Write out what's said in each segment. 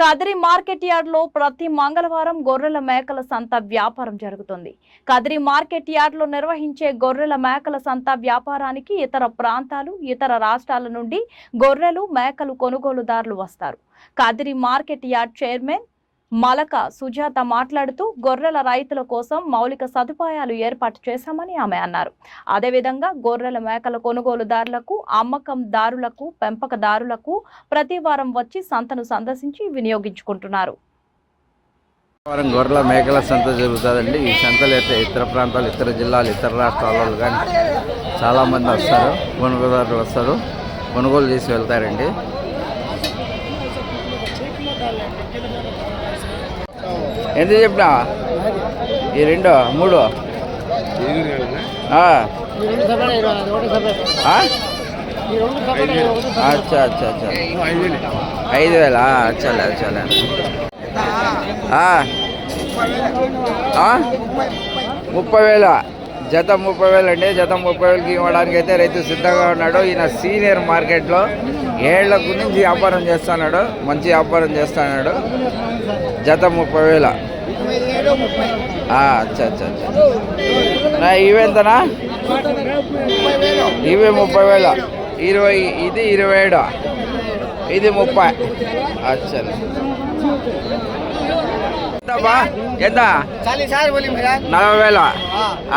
Kadiri market yard లో ప్రతి మంగళవారం గొర్రెల మేకల సంత వ్యాపారం జరుగుతుంది. కదిరి మార్కెట్ యార్డ్ లో నిర్వహించే గొర్రెల మేకల సంత వ్యాపారానికి ఇతర ప్రాంతాలు, ఇతర రాష్ట్రాల నుండి గొర్రెలు, మేకలు కొనుగోలుదారులు వస్తారు. Kadiri market yard chairman Malaka Sujatha మాట్లాడుతూ గొర్రెల రైతుల కోసం మౌలిక సదుపాయాలు ఏర్పాటు చేశామని ఆమె అన్నారు. అదేవిధంగా గొర్రెల మేకల కొనుగోలుదారులకు, అమ్మకందారులకు, పెంపకదారులకు ప్రతి వారం వచ్చి సంతను సందర్శించి వినియోగించుకుంటున్నారు. గొర్రెల మేకల సంత జరుగుతుందండి. ఈ సంతలు అయితే ఇతర ప్రాంతాలు, ఇతర జిల్లాలు, ఇతర రాష్ట్రాల కానీ చాలామంది వస్తారు, కొనుగోలుదారులు వస్తారు, కొనుగోలు చేసి వెళ్తారండి. ఎంత చెప్పినా? ఈ 2, 3 అచ్చా అచ్చా అచ్చా 5,000 చలే చలే 30,000 జత 30,000 అండి. జత 30,000కి ఇవ్వడానికి అయితే రైతు సిద్ధంగా ఉన్నాడు. ఈయన సీనియర్ మార్కెట్లో ఏళ్ల గురించి వ్యాపారం చేస్తున్నాడు, మంచి వ్యాపారం చేస్తున్నాడు. జత 30,000. అచ్చా అచ్చా అచ్చా ఇవెంతనా? ఇవి 30,000. 20, ఇది 27, ఇది 30. అచ్చా ఎంత? 40,000.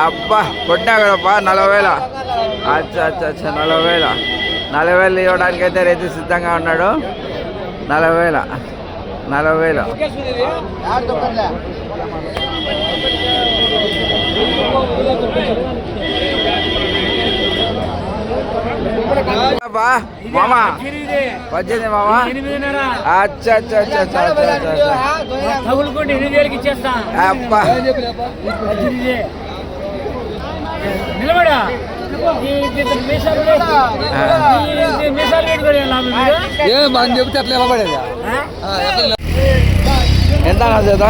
అబ్బా కొట్టా కదప్పా 40,000. అచ్చా అచ్చా అచ్చా 40,000. 40,000 ఇవ్వడానికి అయితే రైతు సిద్ధంగా ఉన్నాడు. 40,000. మామా 18 మామా. అచ్చా అచ్చా అచ్చా అచ్చా అబ్బా ఎంత జత?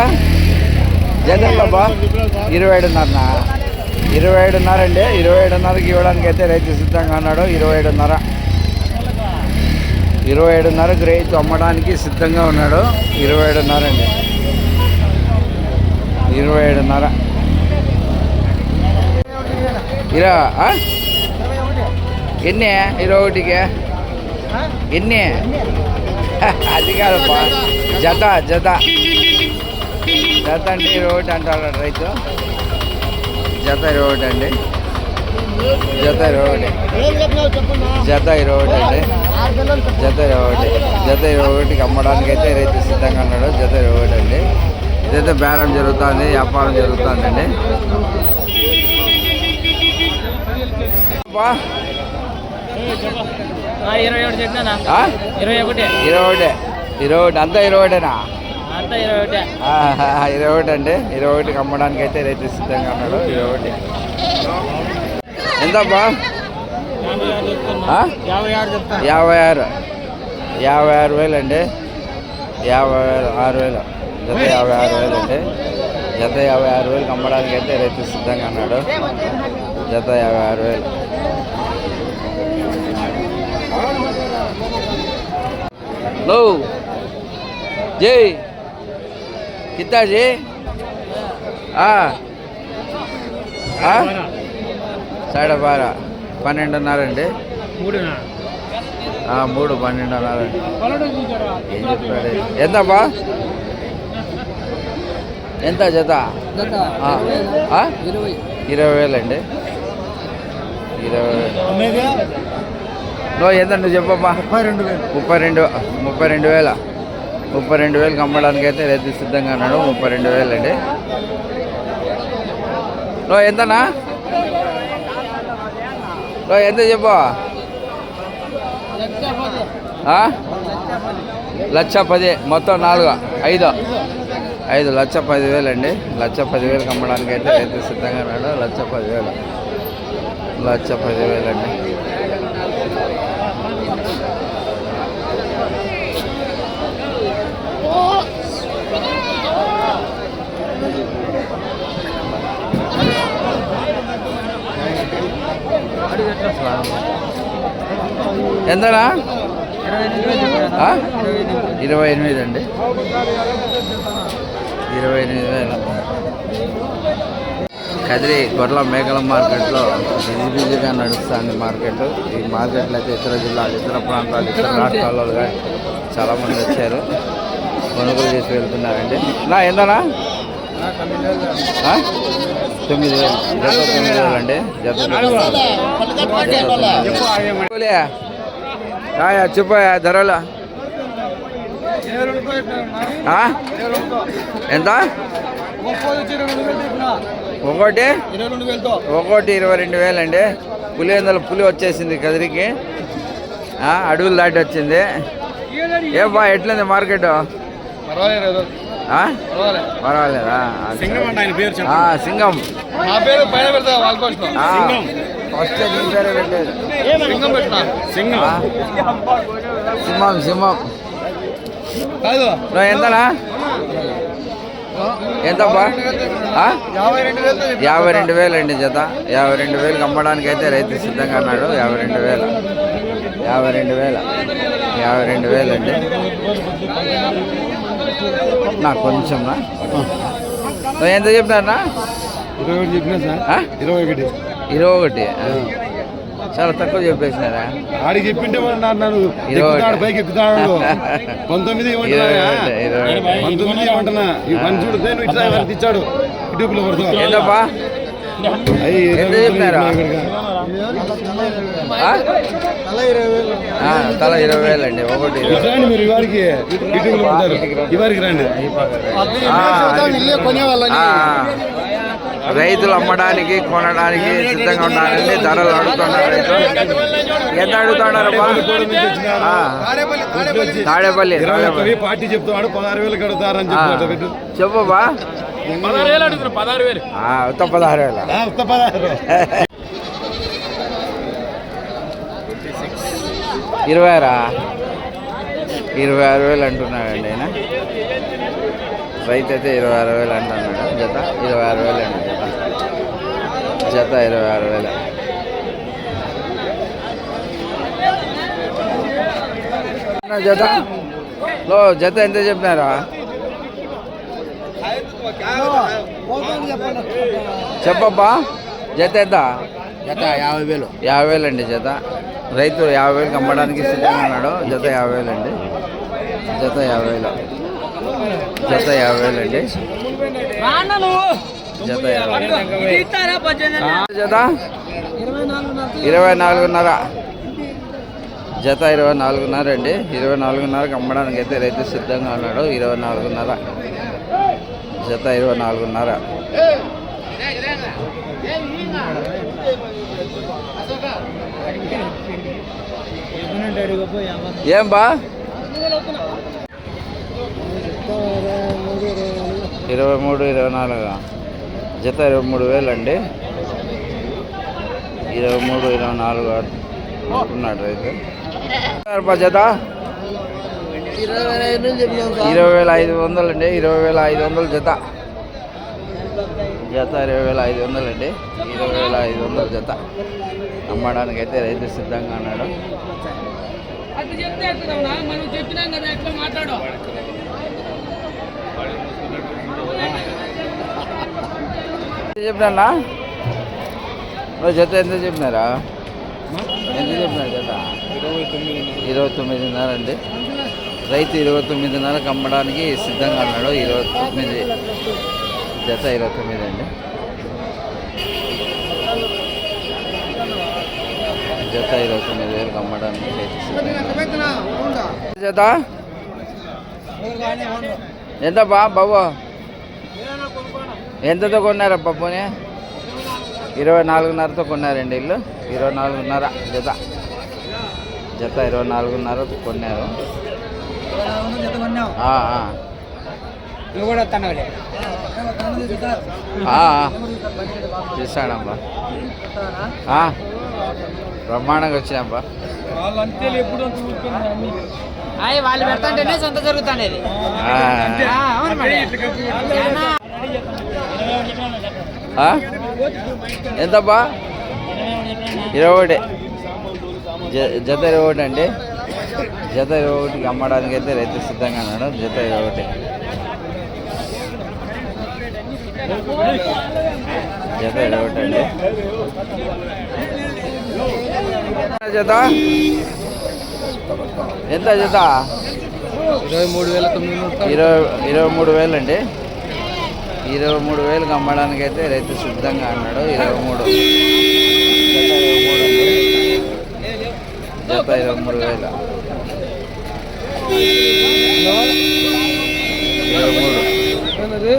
జత బాబా 27.5. 27.5 అండి. 27.5కి ఇవ్వడానికి అయితే రైతు సిద్ధంగా ఉన్నాడు. 27.5కి రైతు అమ్మడానికి సిద్ధంగా ఉన్నాడు. 27.5 అండి. 27.5. ఎన్ని? 21కి ఎన్ని? అది కాదప్పా, జత జత జత అండి. 21 అంటాడు రైతు. జత 21 అండి. జత 21. జత 21 అండి. జత 21. జత 21కి అమ్మడానికి అయితే రైతు సిద్ధంగా ఉన్నాడు. జత 21 అండి. ఇదైతే బేరం జరుగుతుంది, వ్యాపారం జరుగుతుందండి. 21 అంతా 21 అండి. 21కి అమ్మడానికి అయితే రైతు సిద్ధంగా ఉన్నాడు. 21 ఎంతబ్బా? 56,000 అండి. 56,000. జత 56,000 అండి. జత 56,000కి అమ్మడానికి అయితే రైతు సిద్ధంగా ఉన్నాడు. జత 56,000. लो जी कितना जी? 12.5. 12.5 అండి. 3 12.5. ఏం చెప్పాడు? ఎంతబ్బా? ఎంత జత? 20,000 అండి. 20,000. ఎంత నువ్వు చెప్పమ్మా? 32,000. 32,000కి అమ్మడానికి అయితే రైతు సిద్ధంగా ఉన్నాడు. 32,000 అండి. ఎంతనా? ఎంత చెప్పు? 1,10,000. మొత్తం 4, 5 1,10,000 అండి. 1,10,000కి అమ్మడానికి అయితే రైతు సిద్ధంగా ఉన్నాడు. 1,10,000. 1,10,000 అండి. ఎంతనా? 28 అండి, 28,000. కదిరి గొర్రెల మేకల మార్కెట్లో బిజీగా నడుస్తుంది మార్కెట్. ఈ మార్కెట్లో అయితే ఇతర జిల్లాలు, ఇతర ప్రాంతాలు, ఇతర రాష్ట్రాల్లో కానీ చాలామంది వచ్చారు, కొనుగోలు చేసి వెళ్తున్నారండి. నా ఎంతనా? 9,000. జత 9,000 అండి. జత చెప్పయా ధరలు ఎంత? ఒకటి 22,000 అండి. పులి వచ్చేసింది కదిరికి, అడవులు దాటి వచ్చింది. ఏ బా ఎట్లుంది మార్కెట్? పర్వాలేదా? సింగం ఫస్ట్ సింహం ఎంతనా? ఎంతబ్బా? 52,000 అండి జత. 52,000 అమ్మడానికి అయితే రైతు సిద్ధంగా అన్నాడు. 52,000 అండి. నాకు కొంచెం ఎంత చెప్పినారా? 21. చాలా తక్కువ చెప్పేసినారా? ఆడికి చెప్పింటే పైకి ఎక్కుతాడు. 19 ఏమంటున్నా ఇచ్చాడు యూట్యూబ్ లో ఏంటబ్బా? ఎంత చెప్పినారా? తల 20,000 అండి. ఒకటి మీరు ఇవారికి యూట్యూబ్ లో పడతారు. ఇవారికి రండి. రైతులు అమ్మడానికి కొనడానికి సిద్ధంగా ఉన్నారండి. ధరలు అడుగుతున్నారు. రైతు ఎంత అడుగుతున్నారు? తాడేపల్లి పార్టీ చెప్తాడు 16,000 కడతారని చెప్పబా. 16,000 అడుగుతున్నారు. 16,000 26,000 అంటున్నాడండి ఆయన. రైతు అయితే 26,000 అంటున్నాడు. జత 26,000 అండి. జత 26,000. జత ఎంత చెప్పినారా? చెప్పబ్బా. జత ఎంత? జత 50,000. 50,000 అండి జత. రైతు 50,000 అమ్మడానికి సిద్ధంగా ఉన్నాడు. జత 50,000 అండి. జత 50,000. జత 50,000 అండి. జత 50,000. జత 24,500. జత 24,500 అండి. 24,500 అమ్మడానికి అయితే రైతు సిద్ధంగా ఉన్నాడు. 24,500. జత 24,500. ఏం బా? 23, 24. జత 23,000 అండి. 23, 24 అంటున్నాడు రైతు. జత 20,500 అండి. 20,500 జత. జత 20,500 అండి. 20,500 జత అమ్మడానికి అయితే రైతు సిద్ధంగా అన్నాడు. చెప్పినా జత ఎంత చెప్పినారా? ఎంత చెప్పినారు జత? 29,500 అండి. రైతు 29,500 అమ్మడానికి సిద్ధంగా అన్నాడు. 29 జత 29 అండి. జత 29,000 అమ్మడానికి జత ఎంత బాబు? ఎంతతో కొన్నారా పప్పుని? 24,500తో కొన్నారండి వీళ్ళు. 24,500 జత. జత 24,500 కొన్నారు. చూసాడమ్మా, బ్రహ్మాండంగా వచ్చినామ్మా. వాళ్ళు పెడతాంటేనే సొంత జరుగుతాండేది. ఎంతబ్బా? 21 జత 21 అండి. జత 21కి అమ్మడానికి అయితే రైతు సిద్ధంగా ఉన్నాడు. జత 21. జత 21 అండి. జత ఎంత జత? 23,900 అండి. 23,000కి అమ్మడానికి అయితే రైతు సిద్ధంగా అన్నాడు. 23 జత 23,000. 23